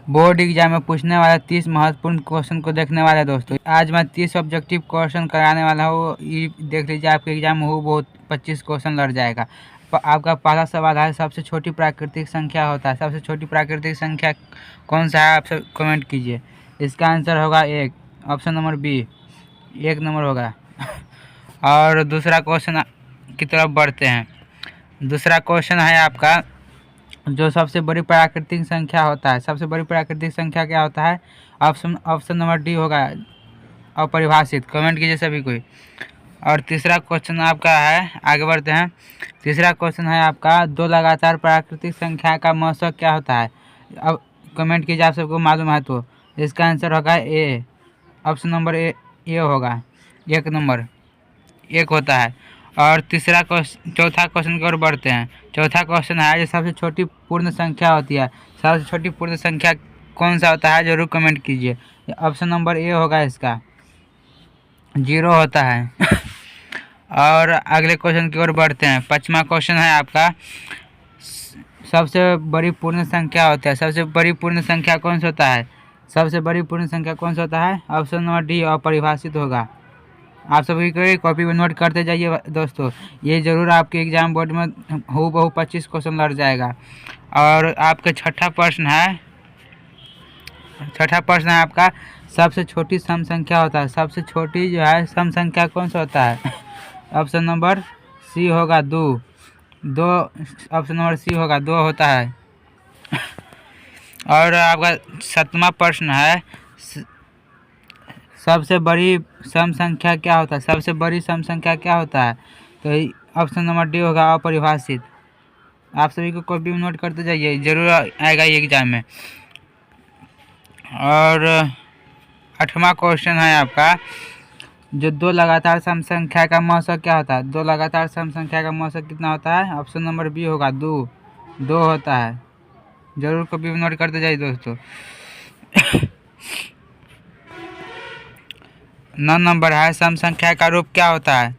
Board exam में पूछने वाले 30 महत्वपूर्ण क्वेश्चन को देखने वाले हैं दोस्तों। आज मैं 30 ऑब्जेक्टिव क्वेश्चन कराने वाला हूँ। ये देख लीजिए, आपके एग्जाम में बहुत 25 क्वेश्चन लड़ जाएगा। आपका पहला सवाल है, सबसे छोटी प्राकृतिक संख्या होता है। सबसे छोटी प्राकृतिक संख्या कौन सा है, आप सब कमेंट कीजिए। इसका आंसर होगा 1, ऑप्शन नंबर बी, 1 नंबर होगा। और दूसरा क्वेश्चन की तरफ बढ़ते हैं। दूसरा क्वेश्चन है आपका, जो सबसे बड़ी प्राकृतिक संख्या होता है। सबसे बड़ी प्राकृतिक संख्या क्या होता है? ऑप्शन नंबर डी होगा, अपरिभाषित। कमेंट कीजिए सभी कोई। और तीसरा क्वेश्चन आपका है, आगे बढ़ते हैं। तीसरा क्वेश्चन है आपका, 2 लगातार प्राकृतिक संख्या का मौसम क्या होता है? अब कमेंट कीजिए, आप सबको मालूम है तो। इसका आंसर होगा ए, ऑप्शन नंबर ए होगा, 1 नंबर 1 होता है। और चौथा क्वेश्चन की ओर बढ़ते हैं। चौथा क्वेश्चन है, जो सबसे छोटी पूर्ण संख्या होती है। सबसे छोटी पूर्ण संख्या कौन सा होता है, जरूर कमेंट कीजिए। ऑप्शन नंबर ए होगा, इसका 0 होता है। और अगले क्वेश्चन की ओर बढ़ते हैं। 5वां क्वेश्चन है आपका, सबसे बड़ी पूर्ण संख्या होता है। सबसे बड़ी पूर्ण संख्या कौन सा होता है? सबसे बड़ी पूर्ण संख्या कौन सा होता है? ऑप्शन नंबर डी, अपरिभाषित होगा। आप सभी को कॉपी में नोट करते जाइए दोस्तों, ये जरूर आपके एग्जाम बोर्ड में हूबहू 25 क्वेश्चन लड़ जाएगा। और आपका छठा प्रश्न है आपका, सबसे छोटी सम संख्या होता है। सबसे छोटी जो है सम संख्या कौन सा होता है? ऑप्शन नंबर सी होगा, 2। ऑप्शन नंबर सी होगा, 2 होता है। और आपका 7वां प्रश्न है, सबसे बड़ी सम संख्या क्या होता है? सबसे बड़ी सम संख्या क्या होता है? तो ऑप्शन नंबर डी होगा, अपरिभाषित। आप सभी को कॉपी में नोट करते जाइए, जरूर आएगा ये एग्जाम में। और 8वां क्वेश्चन है आपका, जो 2 लगातार सम संख्या का मौसम क्या होता है? 2 लगातार सम संख्या का मौसम कितना होता है? ऑप्शन नंबर बी होगा, 2 होता है। जरूर कॉपी में नोट करते जाइए दोस्तों। 9 नंबर है, सम संख्या का रूप क्या होता है?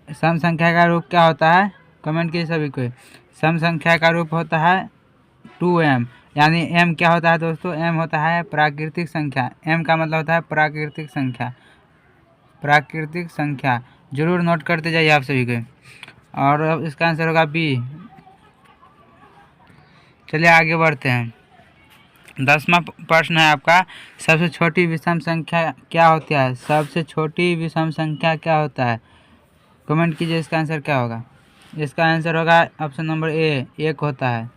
सम संख्या का रूप क्या होता है? कमेंट कीजिए सभी को। सम संख्या का रूप होता है 2m, यानी m क्या होता है दोस्तों? m होता है प्राकृतिक संख्या। m का मतलब होता है प्राकृतिक संख्या। प्राकृतिक संख्या जरूर नोट करते जाइए आप सभी को। और अब इसका आंसर होगा बी। चलिए आगे बढ़ते हैं। 10वां प्रश्न है आपका, सबसे छोटी विषम संख्या क्या होती है? सबसे छोटी विषम संख्या क्या होता है? कमेंट कीजिए, इसका आंसर क्या होगा? इसका आंसर होगा ऑप्शन नंबर ए, 1 होता है।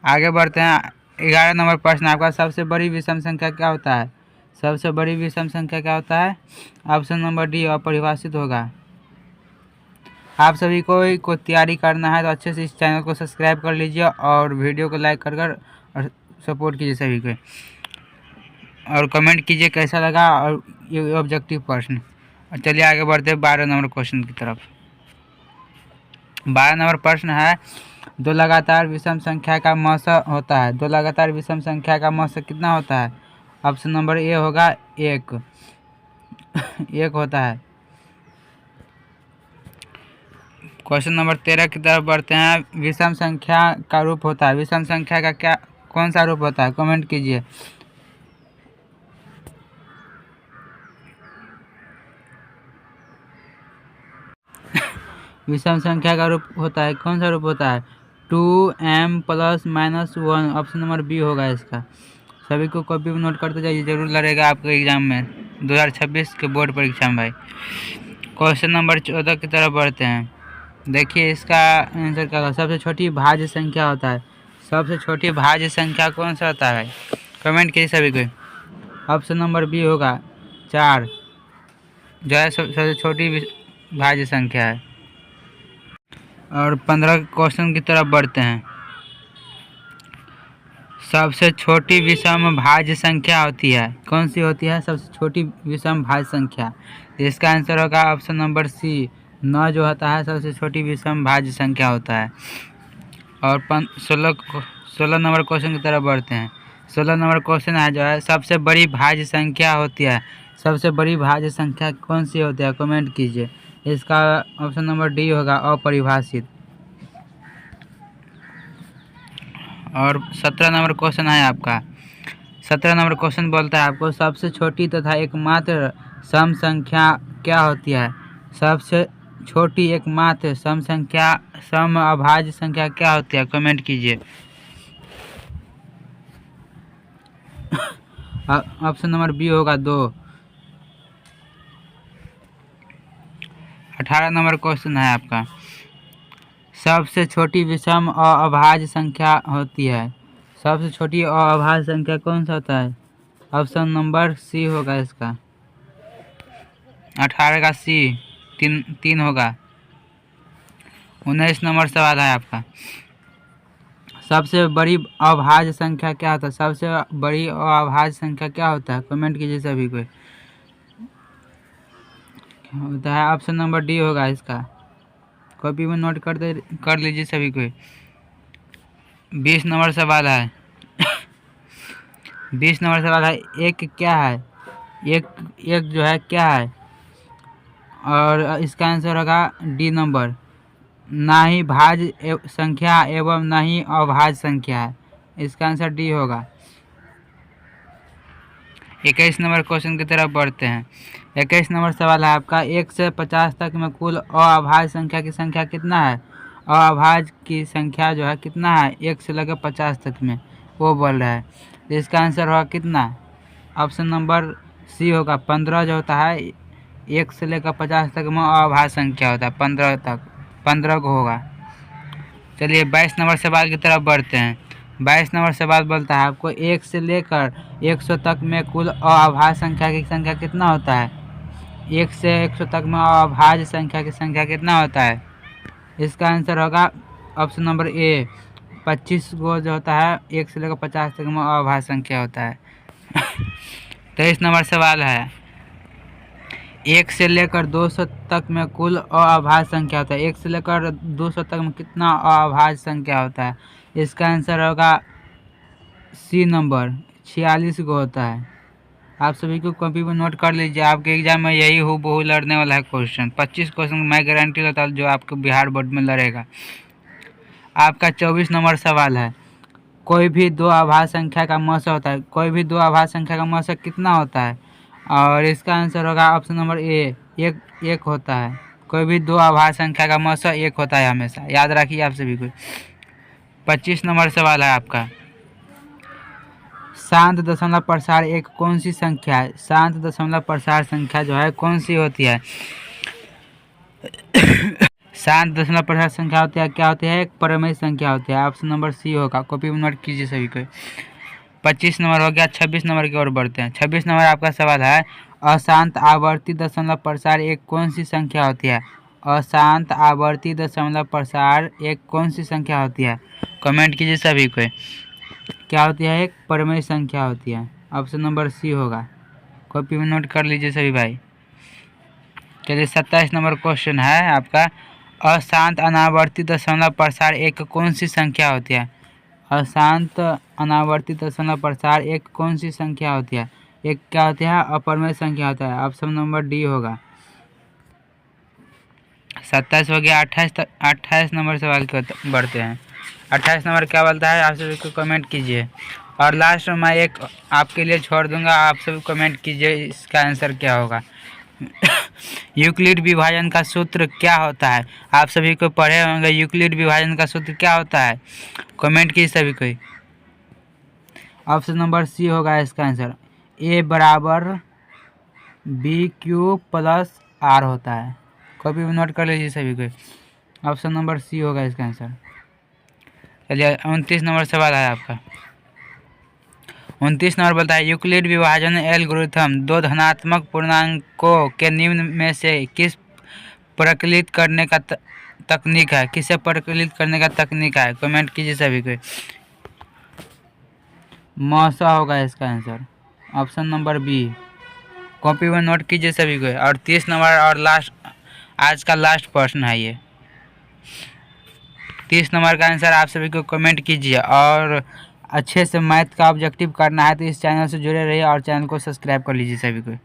आगे बढ़ते हैं। 11 नंबर प्रश्न आपका, सबसे बड़ी विषम संख्या क्या होता है? सबसे बड़ी विषम संख्या क्या होता है? ऑप्शन नंबर डी, अपरिभाषित होगा। आप सभी को तैयारी करना है तो अच्छे से इस चैनल को सब्सक्राइब कर लीजिए और वीडियो को लाइक कर और सपोर्ट कीजिए सभी को। और कमेंट कीजिए कैसा लगा और ये ऑब्जेक्टिव प्रश्न। और चलिए आगे बढ़ते हैं 12 नंबर क्वेश्चन की तरफ। 12 नंबर प्रश्न है, 2 लगातार विषम संख्या का मौसम होता है। 2 लगातार विषम संख्या का मौसम कितना होता है? ऑप्शन नंबर ए होगा, 1 होता है। क्वेश्चन नंबर 13 की तरफ बढ़ते हैं। विषम संख्या का रूप होता है। विषम संख्या का कौन सा रूप होता है? कमेंट कीजिए। विषम संख्या का रूप होता है, कौन सा रूप होता है? 2m + -1, ऑप्शन नंबर बी होगा इसका। सभी को कॉपी में नोट करते जाइए, जरूर लड़ेगा आपके एग्जाम में 2026 के बोर्ड परीक्षा में भाई। क्वेश्चन नंबर 14 की तरफ बढ़ते हैं। देखिए इसका आंसर क्या होगा? सबसे छोटी भाज्य संख्या होता है। सबसे छोटी भाज्य संख्या कौन सा होता है? कमेंट कीजिए सभी को। ऑप्शन नंबर बी होगा, 4, जो है सबसे छोटी भाज्य संख्या है। और 15 क्वेश्चन की तरफ बढ़ते हैं। सबसे छोटी विषम भाज्य संख्या होती है, कौन सी होती है सबसे छोटी विषम भाज्य संख्या? इसका आंसर होगा ऑप्शन नंबर सी, 9 जो होता है सबसे छोटी विषम भाज्य संख्या होता है। और 16 नंबर क्वेश्चन की तरफ बढ़ते हैं। 16 नंबर क्वेश्चन है, जो है सबसे बड़ी भाज्य संख्या होती है। सबसे बड़ी भाज्य संख्या कौन सी होती है? कमेंट कीजिए। इसका ऑप्शन नंबर डी होगा, अपरिभाषित। और 17 नंबर क्वेश्चन है आपका। 17 नंबर क्वेश्चन बोलता है आपको सबसे छोटी तथा एकमात्र सम संख्या क्या होती है। सबसे छोटी एकमात्र सम संख्या सम अभाज्य संख्या क्या होती है, कमेंट कीजिए। ऑप्शन नंबर बी होगा 2। 18 नंबर क्वेश्चन है आपका सबसे छोटी विषम और अभाज्य संख्या होती है। सबसे छोटी और अभाज्य संख्या कौन सा होता है, ऑप्शन नंबर सी होगा इसका। 18 का सी 3 होगा। 19 नंबर सवाल है आपका सबसे बड़ी अभाज्य संख्या क्या होता है। सबसे बड़ी अभाज्य संख्या क्या होता है, कमेंट कीजिए सभी को। होता है ऑप्शन नंबर डी होगा इसका। कॉपी में नोट कर लीजिए सभी को। 20 नंबर सवाल है 20 नंबर सवाल है एक क्या है, एक जो है क्या है, और इसका आंसर होगा डी नंबर। ना ही भाज्य संख्या एवं ना ही अभाज्य संख्या है, इसका आंसर डी होगा। 21 नंबर क्वेश्चन की तरफ बढ़ते हैं। 21 नंबर सवाल है आपका 1 से 50 तक में कुल अभाज्य संख्या की संख्या कितना है। अभाज्य की संख्या जो है कितना है 1 से लेकर 50 तक में, वो बोल रहा है। तो इसका आंसर होगा कितना, ऑप्शन नंबर सी होगा 15 जो होता है 1 से लेकर 50 तक में अभाज्य संख्या होता है 15 तक, 15 को होगा। चलिए 22 नंबर सवाल की तरफ बढ़ते हैं। 22 नंबर सवाल बोलता है आपको 1 से लेकर 100 तक में कुल अभाज्य संख्या की संख्या कितना होता है। 1 से 100 तक में अभाज्य संख्या की संख्या कितना होता है, इसका आंसर होगा ऑप्शन नंबर ए 25 को जो होता है 1 से लेकर 50 तक में अभाज्य संख्या होता है। 23 नंबर सवाल है 1 से लेकर 200 तक में कुल अभाज्य संख्या होता है। 1 से लेकर 200 तक में कितना अभाज्य संख्या होता है, इसका आंसर होगा सी नंबर 46 को होता है। आप सभी को कॉपी पर नोट कर लीजिए, आपके एग्जाम में यही हूबहू लड़ने वाला है क्वेश्चन। 25 क्वेश्चन मैं गारंटी लेता हूँ जो आपको बिहार बोर्ड में लड़ेगा। आपका 24 नंबर सवाल है कोई भी दो अभाज्य संख्या का मौसा होता है। कोई भी दो अभाज्य संख्या का मौसा कितना होता है, और इसका आंसर होगा ऑप्शन नंबर ए एक होता है। कोई भी दो अभाज्य संख्या का मौसा 1 होता है, हमेशा याद रखिए आप सभी को। 25 नंबर सवाल है आपका शांत दशमलव प्रसार एक कौन सी संख्या है। शांत दशमलव प्रसार संख्या जो है कौन सी होती है। शांत दशमलव प्रसार संख्या होती है क्या होती है, एक परमेय संख्या होती है। ऑप्शन नंबर सी होगा, कॉपी में नोट कीजिए सभी को। 25 नंबर हो गया। 26 नंबर की ओर बढ़ते हैं। 26 नंबर आपका सवाल है अशांत आवर्ती दशमलव प्रसार एक कौन सी संख्या होती है। अशांत आवर्ती दशमलव प्रसार एक कौन सी संख्या होती है, कमेंट कीजिए सभी को। क्या होती है, एक परमेय संख्या होती है। ऑप्शन नंबर सी होगा, कॉपी में नोट कर लीजिए सभी भाई। चलिए 27 नंबर क्वेश्चन है आपका अशांत अनावर्ती दशमलव प्रसार एक कौन सी संख्या होती है। अशांत अनावर्ती दशमलव प्रसार एक कौन सी संख्या होती है, एक क्या होती है, अपरमेय संख्या होता है। ऑप्शन नंबर डी होगा। 27 हो गया। 28 नंबर सवाल के बढ़ते हैं। 28 नंबर क्या बोलता है, आप सभी को कमेंट कीजिए। और लास्ट में मैं एक आपके लिए छोड़ दूंगा, आप सभी कमेंट कीजिए इसका आंसर क्या होगा। यूक्लिड विभाजन का सूत्र क्या होता है, आप सभी को पढ़े होंगे। यूक्लिड विभाजन का सूत्र क्या होता है, कमेंट कीजिए सभी को। ऑप्शन नंबर सी होगा इसका आंसर। ए बराबर बी क्यूब प्लस आर होता है। कॉपी में नोट कर लीजिए सभी को। ऑप्शन नंबर सी होगा इसका आंसर। चलिए 29 नंबर सवाल है आपका। 29 नंबर बोलता है यूक्लिड विभाजन एल्गोरिथम दो धनात्मक पूर्णांकों के निम्न में से किस प्रकलित करने का तकनीक है, किसे प्रकलित करने का तकनीक है, कमेंट कीजिए सभी को। मौसा होगा इसका answer. Option number B, copy में नोट कीजिए सभी को। और 30 नंबर और लास्ट आज का लास्ट प्रश्न है ये। 30 नंबर का आंसर आप सभी को कमेंट कीजिए। और अच्छे से मैथ का ऑब्जेक्टिव करना है तो इस चैनल से जुड़े रहिए और चैनल को सब्सक्राइब कर लीजिए सभी को।